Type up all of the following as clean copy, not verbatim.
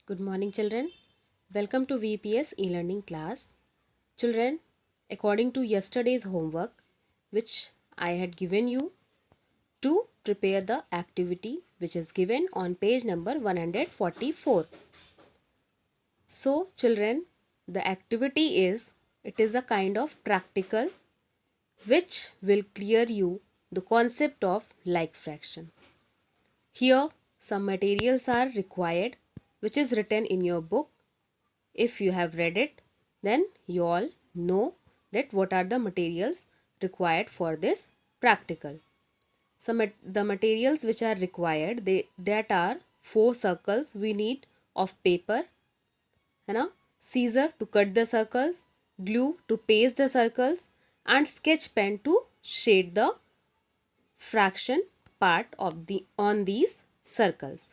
Good morning, children. Welcome to VPS e-learning class. Children, according to yesterday's homework, which I had given you to prepare the activity which is given on page number 144. So, children, the activity it is a kind of practical which will clear you the concept of like fractions. Here, some materials are required which is written in your book. If you have read it, then you all know that what are the materials required for this practical. The materials which are required, that are 4 circles we need of paper, scissor to cut the circles, glue to paste the circles, and sketch pen to shade the fraction part of on these circles.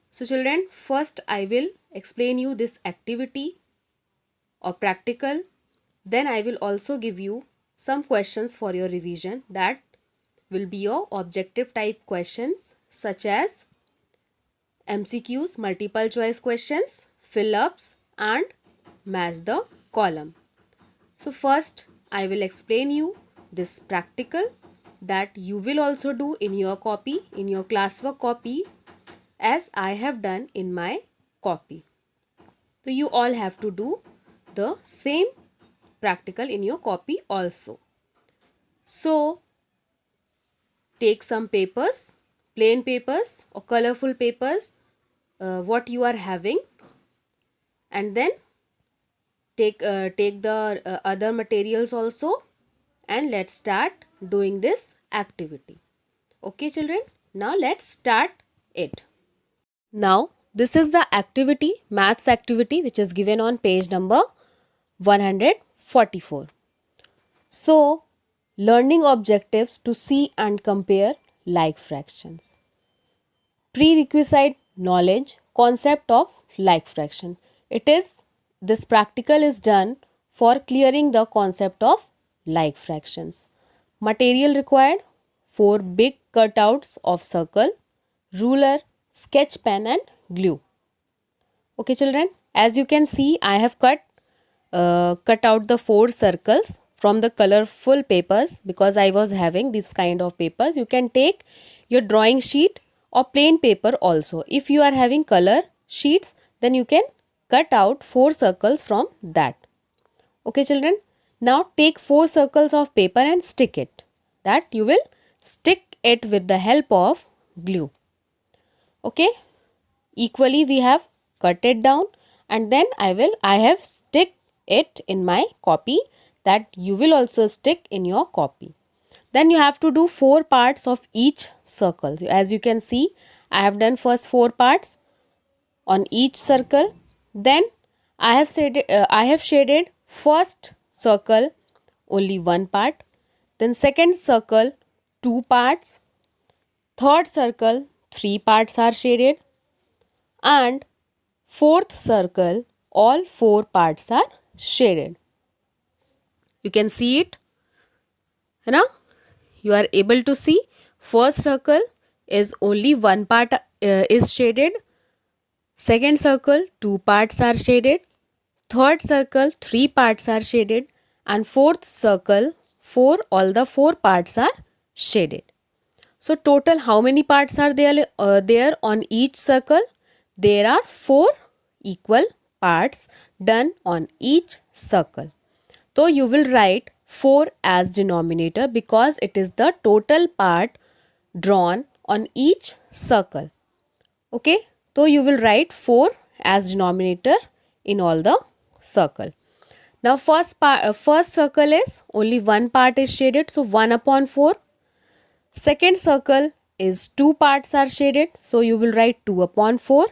So children, first I will explain you this activity or practical. Then I will also give you some questions for your revision that will be your objective type questions such as MCQs, multiple choice questions, fill-ups and match the column. So first I will explain you this practical that you will also do in your copy, in your classwork copy, as I have done in my copy. So you all have to do the same practical in your copy also. So take some papers, plain papers or colorful papers, what you are having, and then take the other materials also, and let's start doing this activity. Okay children, now let's start it. Now this is the activity, maths activity, which is given on page number 144. So learning objectives to see and compare like fractions. Prerequisite knowledge, concept of like fraction. This practical is done for clearing the concept of like fractions. Material required: 4 big cutouts of circle, ruler, sketch pen and glue. Okay children, as you can see, I have cut out the 4 circles from the colorful papers because I was having this kind of papers. You can take your drawing sheet or plain paper also. If you are having color sheets, then you can cut out 4 circles from that. Okay children, now take 4 circles of paper and stick it. That you will stick it with the help of glue. Okay, equally we have cut it down, and then I have stick it in my copy, that you will also stick in your copy. Then you have to do 4 parts of each circle. As you can see, I have done first 4 parts on each circle. Then I have shaded first circle only 1 part, then second circle 2 parts, third circle 3 parts are shaded, and fourth circle all 4 parts are shaded. You can see it. You are able to see first circle is only 1 part is shaded, second circle 2 parts are shaded, third circle 3 parts are shaded, and fourth circle all the 4 parts are shaded. So total how many parts are there on each circle? There are 4 equal parts done on each circle. So you will write 4 as denominator because it is the total part drawn on each circle. Okay, so you will write 4 as denominator in all the circle. Now first circle is only 1 part is shaded, so 1 upon 4. Second circle is 2 parts are shaded, so you will write 2 upon 4.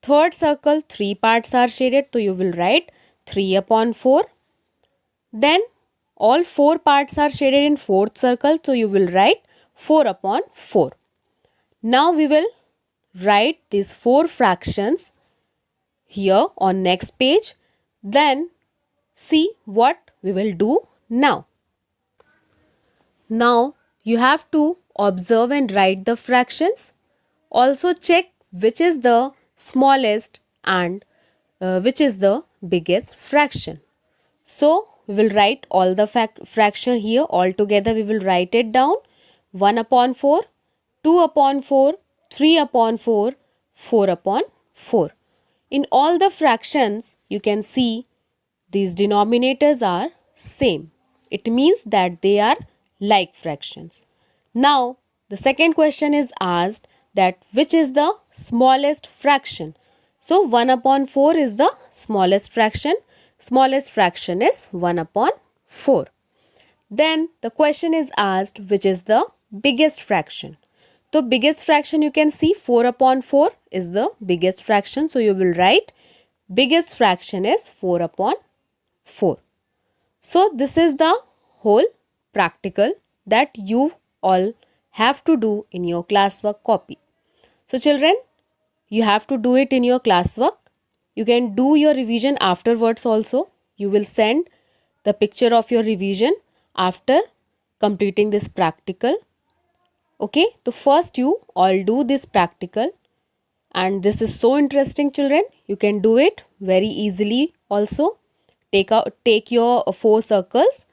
Third circle 3 parts are shaded, so you will write 3 upon 4. Then all 4 parts are shaded in fourth circle, so you will write 4 upon 4. Now we will write these 4 fractions here on next page. Then see what we will do now. Now you have to observe and write the fractions. Also check which is the smallest and which is the biggest fraction. So we will write all the fraction here all together. We will write it down. 1 upon 4, 2 upon 4, 3 upon 4, 4 upon 4. In all the fractions, you can see these denominators are same. It means that they are like fractions. Now, the second question is asked that which is the smallest fraction. So, 1 upon 4 is the smallest fraction. Smallest fraction is 1 upon 4. Then the question is asked which is the biggest fraction. So biggest fraction you can see 4 upon 4 is the biggest fraction. So you will write biggest fraction is 4 upon 4. So this is the whole practical that you all have to do in your classwork copy. So children, you have to do it in your classwork. You can do your revision afterwards also. You will send the picture of your revision after completing this practical. Okay, so first you all do this practical, and this is so interesting children. You can do it very easily also. Take your 4 circles,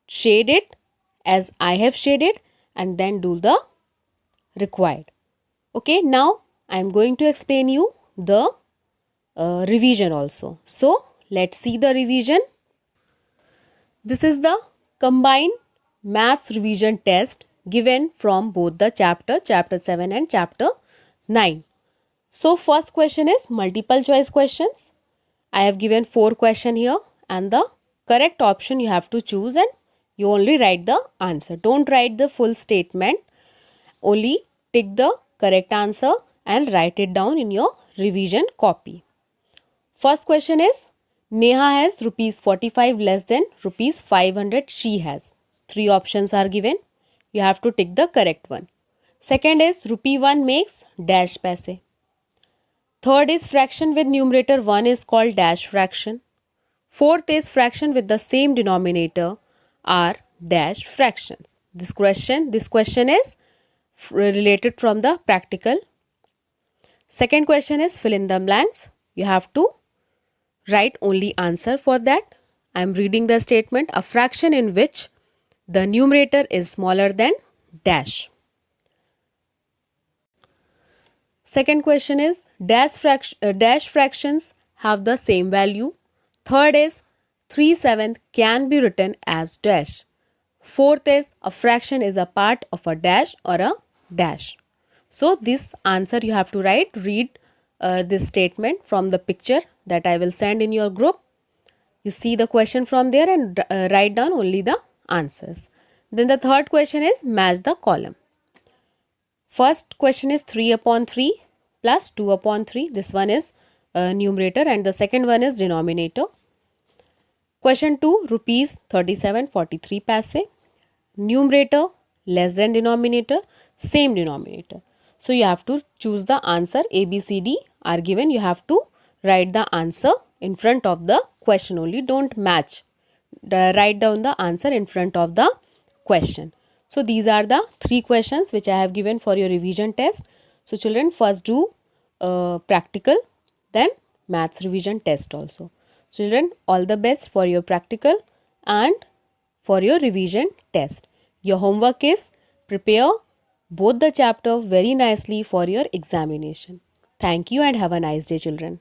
shade it as I have shaded, and then do the required. Okay, now I am going to explain you the revision also. So let's see the revision. This is the combined maths revision test given from both the chapter 7 and chapter 9. So first question is multiple choice questions. I have given 4 questions here, and the correct option you have to choose, and you only write the answer. Don't write the full statement. Only tick the correct answer and write it down in your revision copy. First question is, Neha has rupees 45 less than rupees 500 she has. 3 options are given. You have to tick the correct one. Second is rupee 1 makes dash paise. Third is fraction with numerator 1 is called dash fraction. Fourth is fraction with the same denominator are dash fractions. This question is related from the practical. Second question is fill in the blanks. You have to write only answer for that. I am reading the statement. A fraction in which the numerator is smaller than dash. Second question is dash fractions have the same value. Third is 3/7 can be written as dash. Fourth is a fraction is a part of a dash or a dash. So this answer you have to write. Read this statement from the picture that I will send in your group. You see the question from there and write down only the answers. Then the third question is match the column. First question is 3 upon 3 plus 2 upon 3. This one is numerator and the second one is denominator. Question 2, rupees 37.43 paise. Numerator less than denominator, same denominator. So you have to choose the answer. A, B, C, D are given. You have to write the answer in front of the question only. Don't match. Write down the answer in front of the question. So these are the 3 questions which I have given for your revision test. So children, first do practical, then maths revision test also. Children, all the best for your practical and for your revision test. Your homework is prepare both the chapter very nicely for your examination. Thank you and have a nice day children.